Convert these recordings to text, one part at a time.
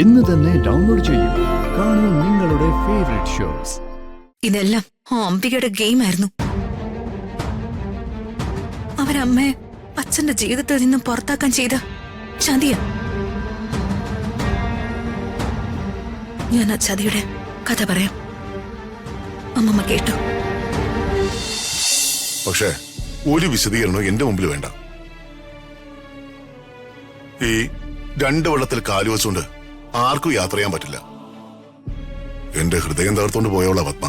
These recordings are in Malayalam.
ഇന്ന് തന്നെ ഡൗൺലോഡ് ചെയ്യൂ. കാണൂ നിങ്ങളുടെ ഫേവറേറ്റ് ഷോസ്. ഇതെല്ലാം അംബികയുടെ ഗെയിം ആയിരുന്നു. അവരമ്മയെ അച്ഛന്റെ ജീവിതത്തിൽ നിന്നും പുറത്താക്കാൻ ചെയ്ത ചതിയ. ഞാൻ ആ ചതിയുടെ കഥ പറയാം. അമ്മമ്മ കേട്ടു. പക്ഷേ ഒരു വിശദീകരണവും എന്റെ മുമ്പിൽ വേണ്ട. ഈ രണ്ട് വെള്ളത്തിൽ കാല് വെച്ചുകൊണ്ട് ആർക്കും യാത്ര ചെയ്യാൻ പറ്റില്ല. എന്റെ ഹൃദയം തകർത്തോണ്ട് പോയവളാ പത്മ.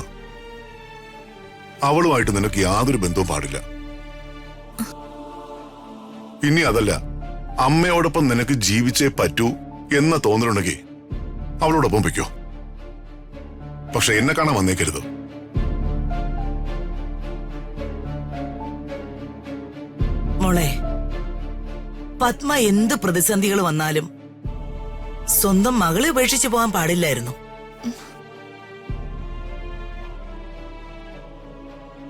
അവളുമായിട്ട് നിനക്ക് യാതൊരു ബന്ധവും പാടില്ല. ഇനി അതല്ല, അമ്മയോടൊപ്പം നിനക്ക് ജീവിച്ചേ പറ്റൂ എന്ന തോന്നലുണ്ടെങ്കിൽ അവളോടൊപ്പം വയ്ക്കോ. പക്ഷെ എന്നെ കാണാൻ വന്നേക്കരുത്. മോളെ, പത്മ എന്ത് പ്രതിസന്ധികൾ വന്നാലും സ്വന്തം മകളെ ഉപേക്ഷിച്ചു പോകാൻ പാടില്ലായിരുന്നു.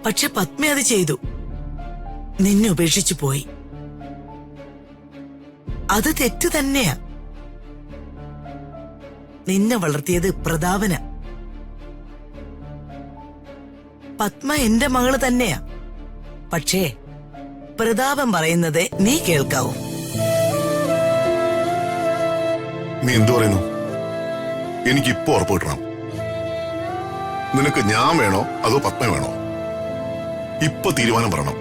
പക്ഷെ പത്മ അത് ചെയ്തു. നിന്നെ ഉപേക്ഷിച്ചു പോയി. അത് തെറ്റ് തന്നെയാ. നിന്നെ വളർത്തിയത് പ്രതാപന. പത്മ എന്റെ മകള് തന്നെയാ. പക്ഷേ പ്രതാപൻ പറയുന്നത് നീ കേൾക്കാവൂ. നീ എന്തു പറയുന്നു? എനിക്കിപ്പോ ഉറപ്പ് കിട്ടണം. നിനക്ക് ഞാൻ വേണോ അതോ പത്മ വേണോ? ഇപ്പൊ തീരുമാനം പറയണം.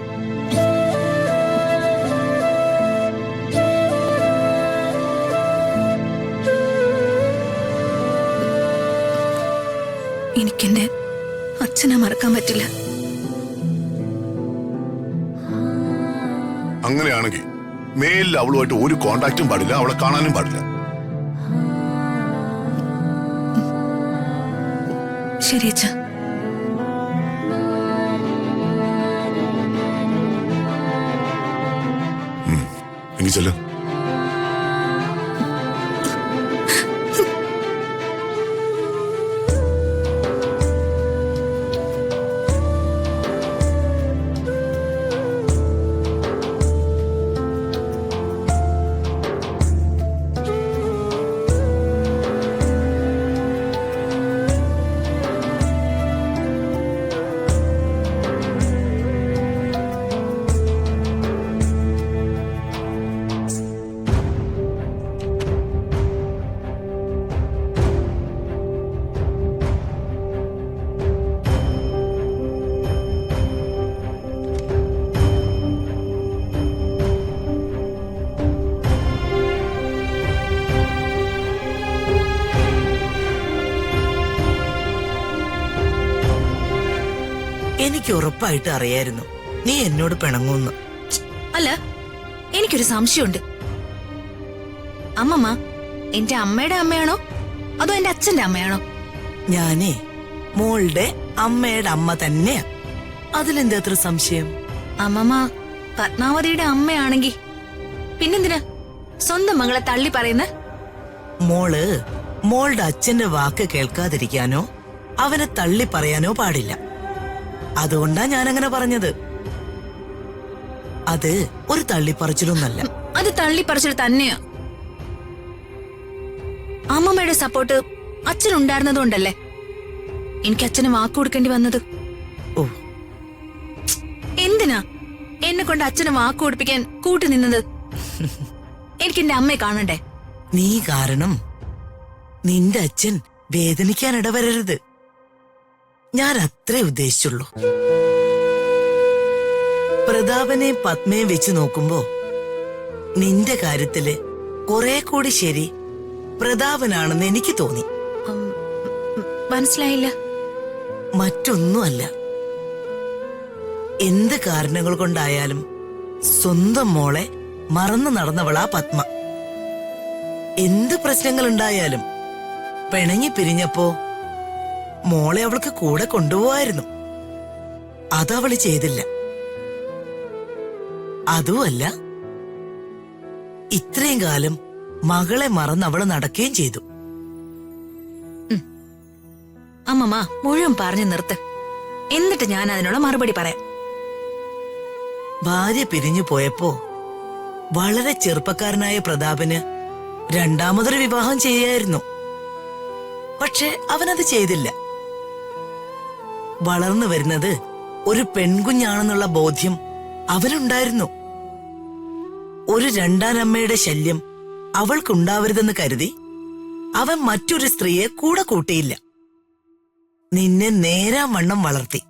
എനിക്കെന്റെ അച്ഛനെ മറക്കാൻ പറ്റില്ല. അങ്ങനെയാണെങ്കിൽ മേലിൽ അവളുമായിട്ട് ഒരു കോണ്ടാക്റ്റും പാടില്ല, അവളെ കാണാനും പാടില്ല. ശരി അച്ഛാ. എങ്കിൽ ചെല്ലു. എനിക്ക് ഉറപ്പായിട്ട് അറിയായിരുന്നു നീ എന്നോട് പിണങ്ങുന്നു. അല്ല, എനിക്കൊരു സംശയമുണ്ട്. അമ്മമ്മ എന്റെ അമ്മയുടെ അമ്മയാണോ അതോ എന്റെ അച്ഛന്റെ അമ്മയാണോ? ഞാനേ മോളുടെ അമ്മയുടെ അമ്മ തന്നെയാ. അതിലെന്താ അത്ര സംശയം? അമ്മമ്മ പത്മാവതിയുടെ അമ്മയാണെങ്കി പിന്നെന്തിനാ സ്വന്തം മകളെ തള്ളി പറയുന്ന? മോള് മോളുടെ അച്ഛന്റെ വാക്ക് കേൾക്കാതിരിക്കാനോ അവനെ തള്ളി പറയാനോ പാടില്ല. അതുകൊണ്ടാ ഞാനങ്ങനെ പറഞ്ഞത്. അത് ഒരു തള്ളിപ്പറച്ചിലൊന്നല്ല. അത് തള്ളിപ്പറച്ചിൽ തന്നെയാ. അമ്മമ്മയുടെ സപ്പോർട്ട് അച്ഛനുണ്ടായിരുന്നതുകൊണ്ടല്ലേ എനിക്ക് അച്ഛന് വാക്ക് കൊടുക്കേണ്ടി വന്നത്. ഓ, എന്തിനാ എന്നെ കൊണ്ട് അച്ഛന് വാക്ക് കൊടുപ്പിക്കാൻ കൂട്ടു നിന്നത്? എനിക്ക് എന്റെ അമ്മയെ കാണണ്ടേ? നീ കാരണം നിന്റെ അച്ഛൻ വേദനിക്കാൻ ഇടവരരുത്. ഞാൻ അത്രേ ഉദ്ദേശിച്ചുള്ളൂ. പ്രതാപനെ പത്മയെ വെച്ച് നോക്കുമ്പോ നിന്റെ കാര്യത്തില് കുറെ കൂടി ശരി പ്രതാപനാണെന്ന് എനിക്ക് തോന്നി. മനസ്സിലായില്ല. മറ്റൊന്നുമല്ല, എന്ത് കാരണങ്ങൾ കൊണ്ടായാലും സ്വന്തം മോളെ മറന്നു നടന്നവളാ പത്മ. എന്ത് പ്രശ്നങ്ങളുണ്ടായാലും പിണങ്ങി പിരിഞ്ഞപ്പോ മോളെ അവൾക്ക് കൂടെ കൊണ്ടുപോവായിരുന്നു. അതവള് ചെയ്തില്ല. അതുമല്ല, ഇത്രയും കാലം മകളെ മറന്ന് അവള് നടക്കുകയും ചെയ്തു. അമ്മമ്മ മുഴുവൻ പറഞ്ഞു നിർത്ത്. എന്നിട്ട് ഞാൻ അതിനുള്ള മറുപടി പറയാം. ഭാര്യ പിരിഞ്ഞു പോയപ്പോ വളരെ ചെറുപ്പക്കാരനായ പ്രതാപന് രണ്ടാമതൊരു വിവാഹം ചെയ്യായിരുന്നു. പക്ഷെ അവനത് ചെയ്തില്ല. വളർന്നു വരുന്നത് ഒരു പെൺകുഞ്ഞാണെന്നുള്ള ബോധ്യം അവനുണ്ടായിരുന്നു. ഒരു രണ്ടാനമ്മയുടെ ശല്യം അവൾക്കുണ്ടാവരുതെന്ന് കരുതി അവൻ മറ്റൊരു സ്ത്രീയെ കൂടെ കൂട്ടിയില്ല. നിന്നെ നേരാവണ്ണം വളർത്തി.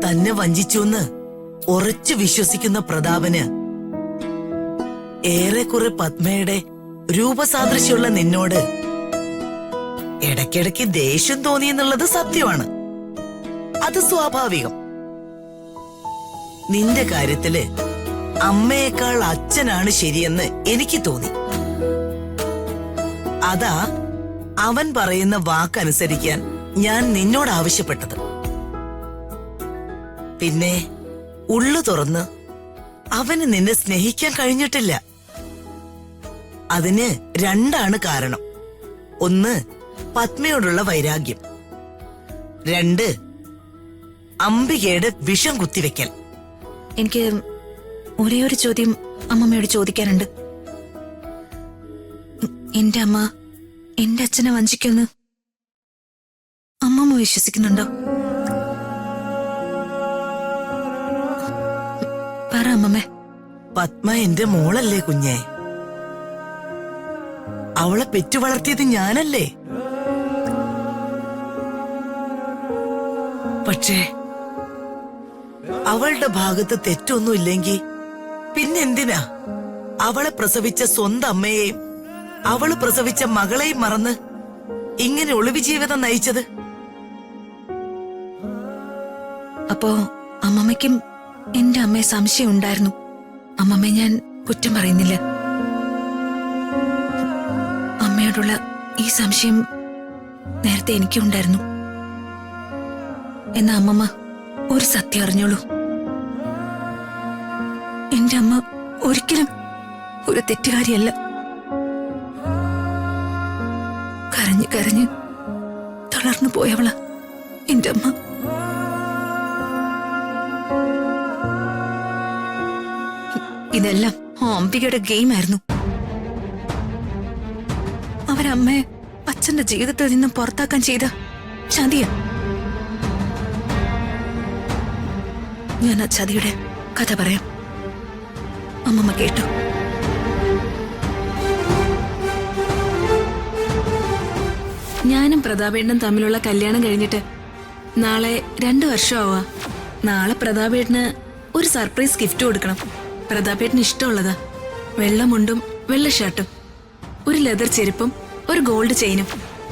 തന്നെ വഞ്ചിച്ചുവെന്ന് ഉറച്ചു വിശ്വസിക്കുന്ന പ്രതാപന് ഏറെക്കുറെ പത്മയുടെ രൂപസാദൃശ്യമുള്ള നിന്നോട് ഇടയ്ക്കിടയ്ക്ക് ദേഷ്യം തോന്നിയെന്നുള്ളത് സത്യമാണ്. അത് സ്വാഭാവികം. നിന്റെ കാര്യത്തില് അമ്മയേക്കാൾ അച്ഛനാണ് ശരിയെന്ന് എനിക്ക് തോന്നി. അതാ അവൻ പറയുന്ന വാക്കനുസരിക്കാൻ ഞാൻ നിന്നോട് ആവശ്യപ്പെട്ടത്. പിന്നെ ഉള്ളു തുറന്ന് അവന് നിന്നെ സ്നേഹിക്കാൻ കഴിഞ്ഞിട്ടില്ല. അതിന് രണ്ടാണ് കാരണം. ഒന്ന്, പത്മയോടുള്ള വൈരാഗ്യം. രണ്ട്, അംബികയുടെ വിഷം കുത്തിവെക്കൽ. എനിക്ക് ഒരേ ഒരു ചോദ്യം അമ്മമ്മയോട് ചോദിക്കാനുണ്ട്. എന്റെ അമ്മ എന്റെ അച്ഛനെ വഞ്ചിക്കുമെന്ന് അമ്മമ്മ വിശ്വസിക്കുന്നുണ്ടോ? പറ അമ്മമ്മേ. പത്മ എന്റെ മോളല്ലേ കുഞ്ഞെ? അവളെ പെറ്റു വളർത്തിയത് ഞാനല്ലേ? പക്ഷേ അവളുടെ ഭാഗത്ത് തെറ്റൊന്നുമില്ലെങ്കിൽ പിന്നെന്തിനാ അവളെ പ്രസവിച്ച സ്വന്തം അമ്മയെയും അവള് പ്രസവിച്ച മകളെയും മറന്ന് ഇങ്ങനെ ഒളിവി ജീവിതം നയിച്ചത്? അപ്പോ അമ്മമ്മയ്ക്കും എന്റെ അമ്മയെ സംശയം ഉണ്ടായിരുന്നു. അമ്മമ്മയെ ഞാൻ കുറ്റം പറയുന്നില്ല. അമ്മയോടുള്ള ഈ സംശയം നേരത്തെ എനിക്കും ഉണ്ടായിരുന്നു. എന്നാ അമ്മമ്മ ഒരു സത്യം അറിഞ്ഞോളൂ. എന്റെ അമ്മ ഒരിക്കലും ഒരു തെറ്റുകാരിയല്ല. കരഞ്ഞ് കരഞ്ഞ് തളർന്നു പോയവളാ എന്റെ അമ്മ. ഇതെല്ലാം അംബികയുടെ ഗെയിമായിരുന്നു. അവരമ്മയെ അച്ഛന്റെ ജീവിതത്തിൽ നിന്നും പുറത്താക്കാൻ ചെയ്ത ചതിയ. ഞാൻ ആ ചതിയുടെ കഥ പറയാം. അമ്മമ്മ കേട്ടു. ഞാനും പ്രതാപേട്ടനും തമ്മിലുള്ള കല്യാണം കഴിഞ്ഞിട്ട് നാളെ 2 വർഷമാവാ. നാളെ പ്രതാപേട്ടന് ഒരു സർപ്രൈസ് ഗിഫ്റ്റ് കൊടുക്കണം. പ്രതാപേട്ടന് ഇഷ്ടമുള്ളതാ. വെള്ളമുണ്ടും വെള്ള ഷർട്ടും, ഒരു ലെതർ ചെരുപ്പും ഒരു ഗോൾഡ് ചെയിനും.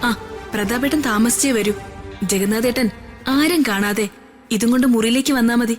ആ, പ്രതാപേട്ടൻ താമസിച്ചേ വരൂ. ജഗന്നാഥേട്ടൻ ആരും കാണാതെ ഇതും കൊണ്ട് മുറിയിലേക്ക് വന്നാ മതി.